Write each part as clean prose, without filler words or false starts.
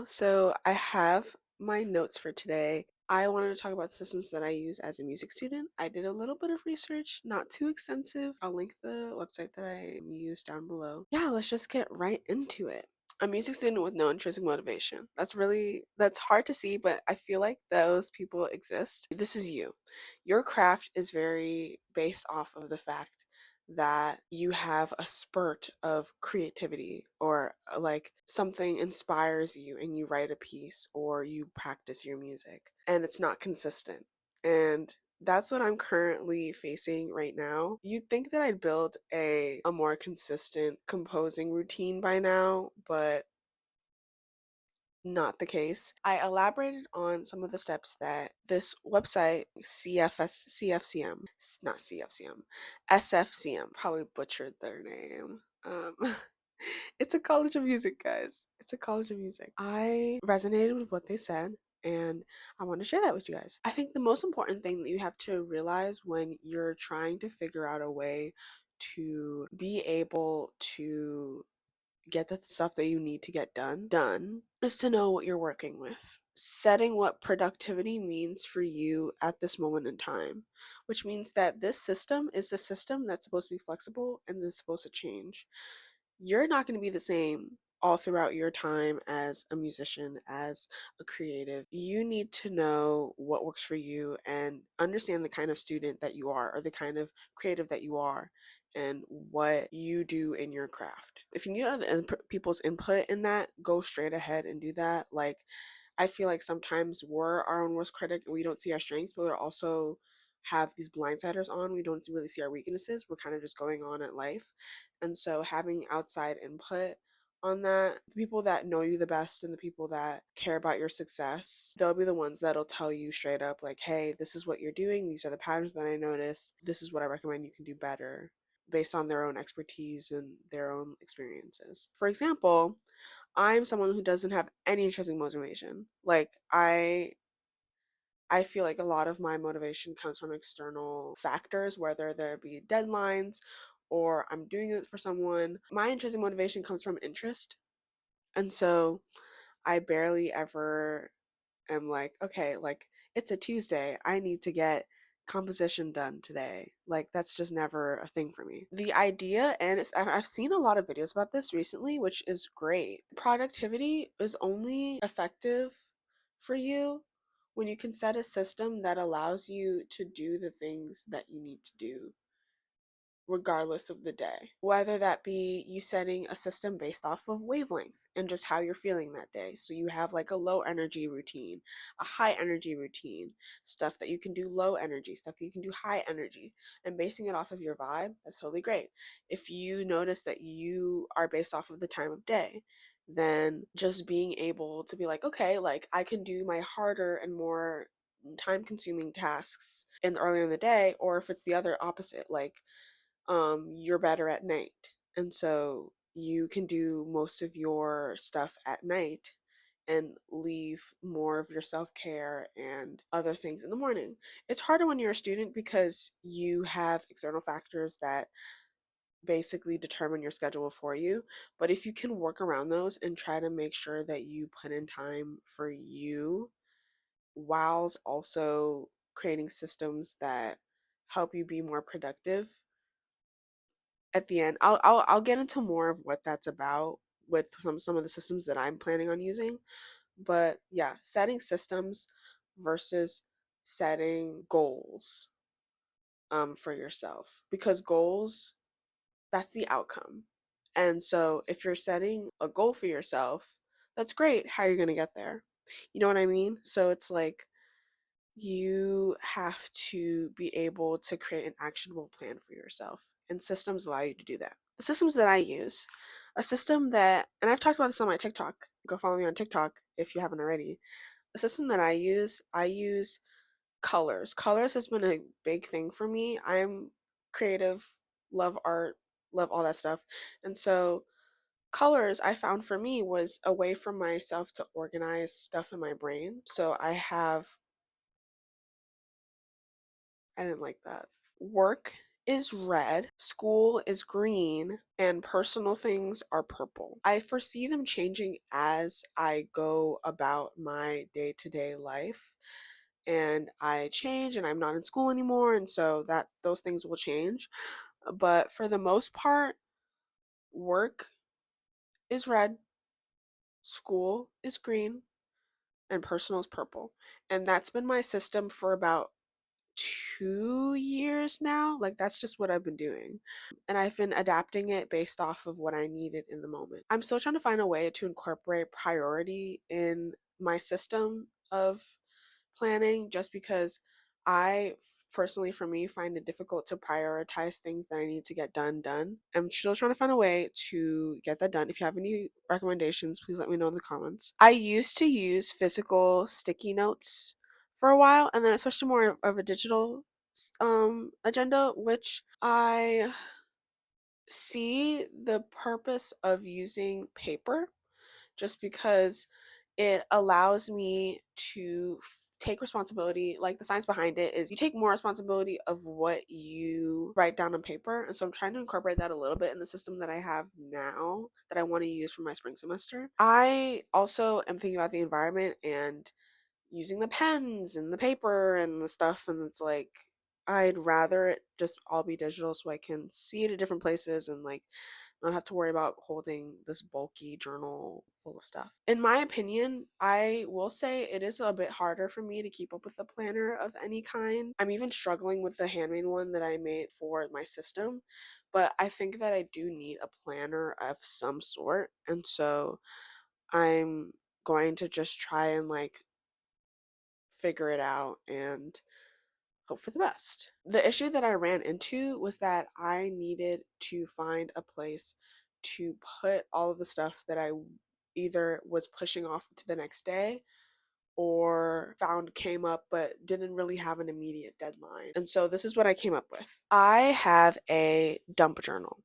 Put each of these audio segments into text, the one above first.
y'all. So I have my notes for today. I wanted to talk about the systems that I use as a music student. I did a little bit of research, not too extensive. I'll link the website that I use down below. Yeah, let's just get right into it. A music student with no intrinsic motivation. That's hard to see, but I feel like those people exist. This is you. Your craft is very based off of the fact that you have a spurt of creativity or like something inspires you and you write a piece or you practice your music and it's not consistent. And that's what I'm currently facing right now. You'd think that I'd build a more consistent composing routine by now, but not the case. I elaborated on some of the steps that this website, not CFCM, SFCM, probably butchered their name. It's a college of music, guys. It's a college of music. I resonated with what they said, and I want to share that with you guys. I think the most important thing that you have to realize when you're trying to figure out a way to be able to get the stuff that you need to get done is to know what you're working with. Setting what productivity means for you at this moment in time, which means that this system is a system that's supposed to be flexible and is supposed to change. You're not going to be the same all throughout your time as a musician, as a creative. You need to know what works for you and understand the kind of student that you are or the kind of creative that you are and what you do in your craft. If you need other people's input in that, go straight ahead and do that. Like, I feel like sometimes we're our own worst critic and we don't see our strengths, but we're also have these blindsiders on. We don't really see our weaknesses. We're kind of just going on at life. And so having outside input on that, the people that know you the best and the people that care about your success, they'll be the ones that'll tell you straight up, like, hey, this is what you're doing. These are the patterns that I noticed. This is what I recommend you can do better based on their own expertise and their own experiences. For example, I'm someone who doesn't have any intrinsic motivation. Like I feel like a lot of my motivation comes from external factors, whether there be deadlines or I'm doing it for someone. My intrinsic motivation comes from interest. And so I barely ever am like, okay, like it's a Tuesday. I need to get composition done today. Like that's just never a thing for me. The idea, and I've seen a lot of videos about this recently, which is great. Productivity is only effective for you when you can set a system that allows you to do the things that you need to do regardless of the day. Whether that be you setting a system based off of wavelength and just how you're feeling that day. So you have like a low energy routine, a high energy routine, stuff that you can do low energy, stuff you can do high energy, and basing it off of your vibe, that's totally great. If you notice that you are based off of the time of day, then just being able to be like, okay, like I can do my harder and more time consuming tasks earlier in the day, or if it's the other opposite, like you're better at night. And so you can do most of your stuff at night and leave more of your self-care and other things in the morning. It's harder when you're a student because you have external factors that basically determine your schedule for you. But if you can work around those and try to make sure that you put in time for you, whilst also creating systems that help you be more productive, at the end I'll get into more of what that's about with some of the systems that I'm planning on using. But yeah, setting systems versus setting goals for yourself, because goals, that's the outcome. And so if you're setting a goal for yourself, that's great. How are you going to get there? You know what I mean? So it's like you have to be able to create an actionable plan for yourself, and systems allow you to do that. The systems that I use, a system that, and I've talked about this on my TikTok, go follow me on TikTok if you haven't already. A system that I use colors. Colors has been a big thing for me. I'm creative, love art, love all that stuff. And so colors, I found, for me, was a way for myself to organize stuff in my brain. So I didn't like that. Work is red, school is green, and personal things are purple. I foresee them changing as I go about my day to day life and I change and I'm not in school anymore. And so that those things will change. But for the most part, work is red, school is green, and personal is purple. And that's been my system for about 2 years now. Like, that's just what I've been doing. And I've been adapting it based off of what I needed in the moment. I'm still trying to find a way to incorporate priority in my system of planning just because I personally, for me, find it difficult to prioritize things that I need to get done. I'm still trying to find a way to get that done. If you have any recommendations, please let me know in the comments. I used to use physical sticky notes for a while, and then I switched to more of a digital agenda, which I see the purpose of using paper just because it allows me to take responsibility. Like, the science behind it is you take more responsibility of what you write down on paper. And so I'm trying to incorporate that a little bit in the system that I have now that I want to use for my spring semester. I also am thinking about the environment and using the pens and the paper and the stuff, and it's like I'd rather it just all be digital so I can see it at different places and like not have to worry about holding this bulky journal full of stuff. In my opinion, I will say it is a bit harder for me to keep up with a planner of any kind. I'm even struggling with the handmade one that I made for my system, but I think that I do need a planner of some sort. And so I'm going to just try and like figure it out and hope for the best. The issue that I ran into was that I needed to find a place to put all of the stuff that I either was pushing off to the next day or found came up but didn't really have an immediate deadline. And so this is what I came up with. I have a dump journal.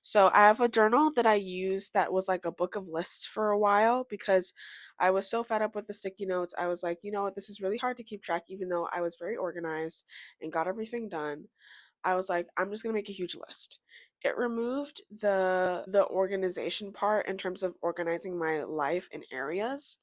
So I have a journal that I used that was like a book of lists for a while because I was so fed up with the sticky notes. I was like, you know what, this is really hard to keep track, even though I was very organized and got everything done. I was like, I'm just gonna make a huge list. It removed the organization part in terms of organizing my life in areas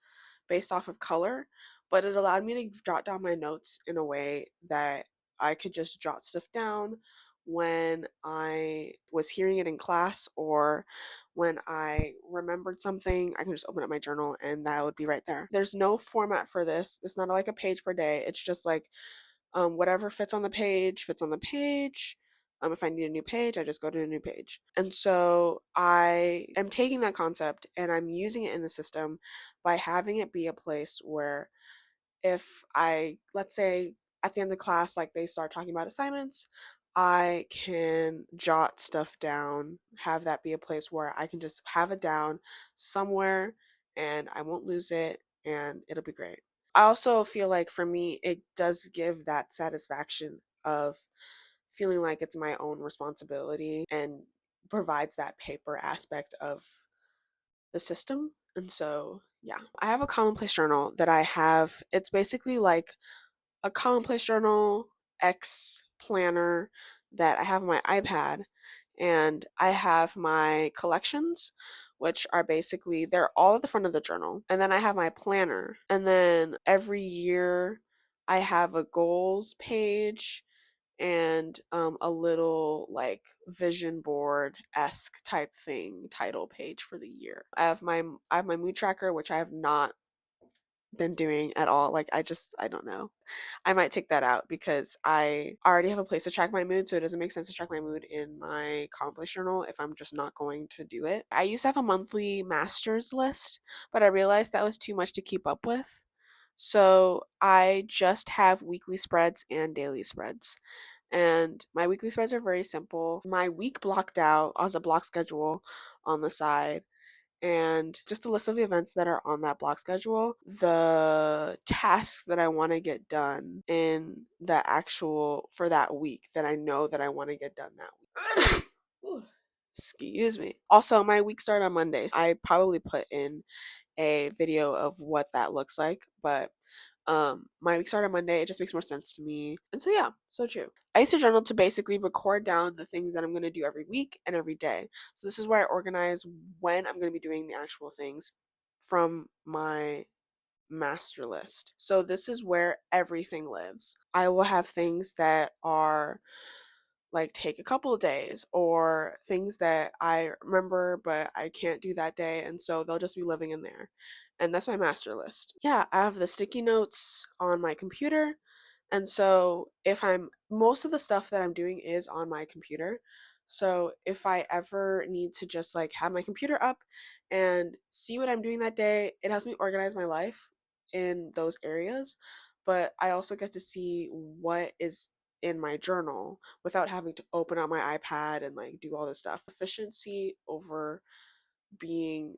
based off of color, but it allowed me to jot down my notes in a way that I could just jot stuff down when I was hearing it in class or when I remembered something. I can just open up my journal and that would be right there. There's no format for this. It's not like a page per day. It's just like whatever fits on the page fits on the page. If I need a new page, I just go to a new page. And so I am taking that concept and I'm using it in the system by having it be a place where if I, let's say at the end of the class, like they start talking about assignments, I can jot stuff down, have that be a place where I can just have it down somewhere and I won't lose it and it'll be great. I also feel like for me, it does give that satisfaction of feeling like it's my own responsibility and provides that paper aspect of the system. And so, yeah, I have a commonplace journal that I have. It's basically like a commonplace journal X planner that I have on my iPad. And I have my collections, which are basically, they're all at the front of the journal. And then I have my planner. And then every year I have a goals page and a little like vision board esque type thing title page for the year. I have my mood tracker, which I have not been doing at all. Like, I don't know. I might take that out because I already have a place to track my mood, so it doesn't make sense to track my mood in my accomplish journal if I'm just not going to do it. I used to have a monthly masters list, but I realized that was too much to keep up with. So I just have weekly spreads and daily spreads. And my weekly spreads are very simple. My week blocked out as a block schedule on the side and just a list of the events that are on that block schedule, the tasks that I want to get done in the actual for that week that I know that I want to get done that week. Ooh, excuse me. Also, my week started on Monday. I probably put in a video of what that looks like, but My week started on Monday. It just makes more sense to me. And so yeah, so true. I used to journal to basically record down the things that I'm going to do every week and every day. So this is where I organize when I'm going to be doing the actual things from my master list. So this is where everything lives. I will have things that are like take a couple of days, or things that I remember but I can't do that day, and so they'll just be living in there. And that's my master list. Yeah, I have the sticky notes on my computer. And so if I'm most of the stuff that I'm doing is on my computer. So if I ever need to just like have my computer up and see what I'm doing that day, it helps me organize my life in those areas. But I also get to see what is in my journal without having to open up my iPad and like do all this stuff. Efficiency over being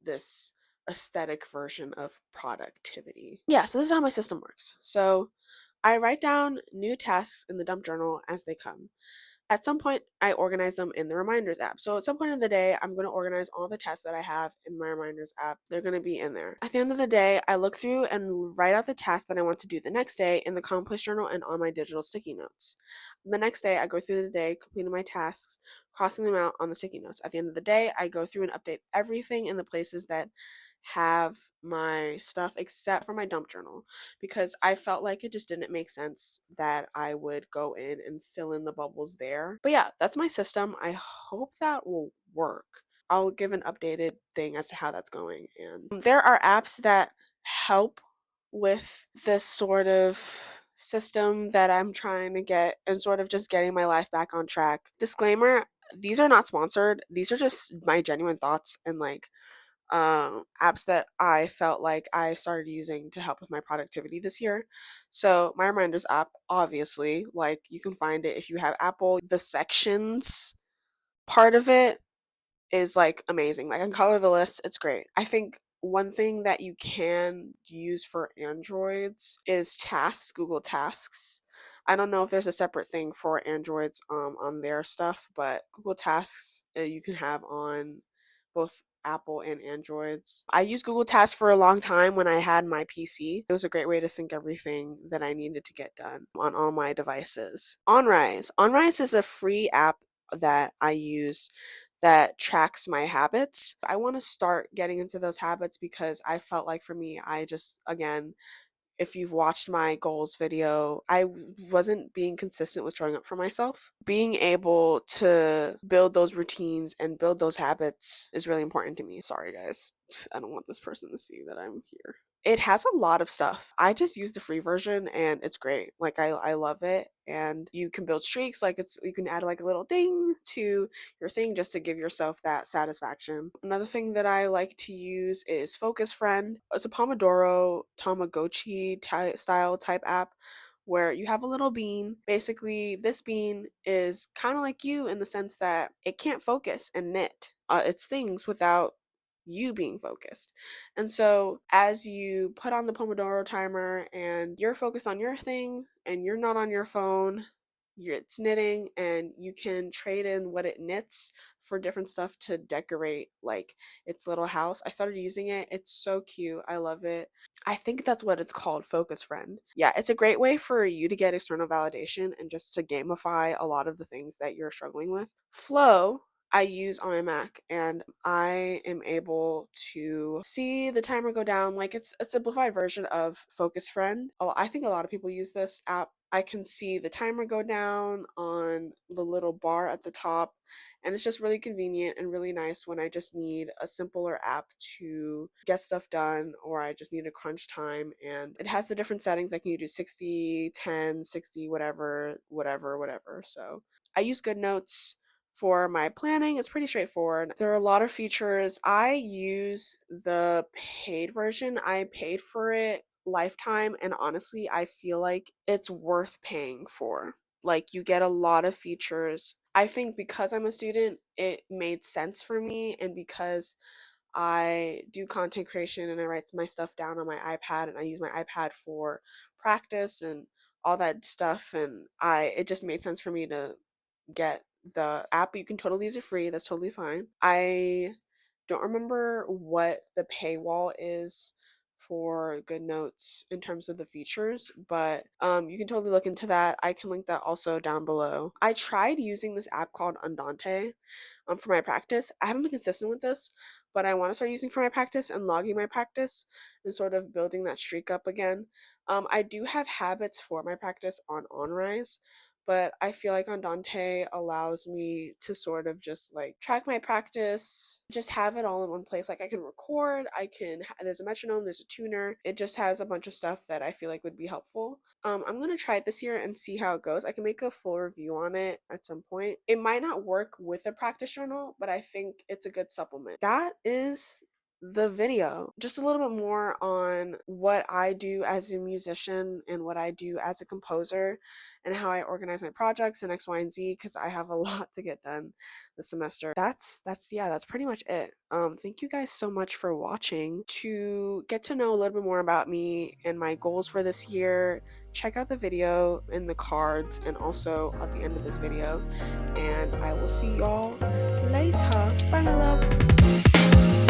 this aesthetic version of productivity. Yeah, so this is how my system works. So I write down new tasks in the dump journal as they come. At some point, I organize them in the reminders app. So at some point in the day, I'm going to organize all the tasks that I have in my reminders app. They're going to be in there. At the end of the day, I look through and write out the tasks that I want to do the next day in the compost journal and on my digital sticky notes. The next day, I go through the day, completing my tasks, crossing them out on the sticky notes. At the end of the day, I go through and update everything in the places that have my stuff except for my dump journal, because I felt like it just didn't make sense that I would go in and fill in the bubbles there. But yeah, that's my system. I hope that will work. I'll give an updated thing as to how that's going. And there are apps that help with this sort of system that I'm trying to get and sort of just getting my life back on track. Disclaimer, these are not sponsored. These are just my genuine thoughts and like apps that I felt like I started using to help with my productivity this year. So my reminders app, obviously, like you can find it if you have Apple. The sections part of it is like amazing. Like I can color the list, it's great. I think one thing that you can use for Androids is tasks, Google Tasks. I don't know if there's a separate thing for Androids on their stuff, but Google Tasks you can have on both Apple and Androids. I used Google Tasks for a long time when I had my PC. It was a great way to sync everything that I needed to get done on all my devices. OnRise. OnRise is a free app that I use that tracks my habits. I want to start getting into those habits because I felt like for me, I just, again, if you've watched my goals video, I wasn't being consistent with showing up for myself. Being able to build those routines and build those habits is really important to me. Sorry, guys. I don't want this person to see that I'm here. It has a lot of stuff. I just use the free version and it's great. Like I love it. And you can build streaks, like it's you can add like a little ding to your thing just to give yourself that satisfaction. Another thing that I like to use is Focus Friend. It's a Pomodoro Tamagotchi style type app where you have a little bean. Basically, this bean is kind of like you in the sense that it can't focus and knit its things without you being focused. And so, as you put on the Pomodoro timer and you're focused on your thing and you're not on your phone, it's knitting, and you can trade in what it knits for different stuff to decorate like its little house. I started using it. It's so cute. I love it. I think that's what it's called, Focus Friend. Yeah, it's a great way for you to get external validation and just to gamify a lot of the things that you're struggling with. Flow I use on my Mac, and I am able to see the timer go down. Like it's a simplified version of Focus Friend. Oh, I think a lot of people use this app. I can see the timer go down on the little bar at the top, and it's just really convenient and really nice when I just need a simpler app to get stuff done, or I just need a crunch time. And it has the different settings, like you do 60, 10, 60, whatever, whatever, whatever. So I use GoodNotes for my planning. It's pretty straightforward. There are a lot of features. I use the paid version. I paid for it lifetime, and honestly, I feel like it's worth paying for. Like, you get a lot of features. I think because I'm a student, it made sense for me, and because I do content creation and I write my stuff down on my iPad and I use my iPad for practice and all that stuff, and I it just made sense for me to get the app. You can totally use it free. That's totally fine. I don't remember what the paywall is for good notes in terms of the features, but you can totally look into that. I can link that also down below. I tried using this app called Andante for my practice. I haven't been consistent with this, but I want to start using for my practice and logging my practice and sort of building that streak up again. I do have habits for my practice on OnRise, but I feel like Andante allows me to sort of just like track my practice, just have it all in one place. Like I can record, there's a metronome, there's a tuner. It just has a bunch of stuff that I feel like would be helpful. I'm gonna try it this year and see how it goes. I can make a full review on it at some point. It might not work with a practice journal, but I think it's a good supplement. That is the video. Just a little bit more on what I do as a musician and what I do as a composer and how I organize my projects and X, Y, and Z because I have a lot to get done this semester. That's pretty much it. Thank you guys so much for watching. To get to know a little bit more about me and my goals for this year, check out the video in the cards and also at the end of this video. And I will see y'all later. Bye, my loves.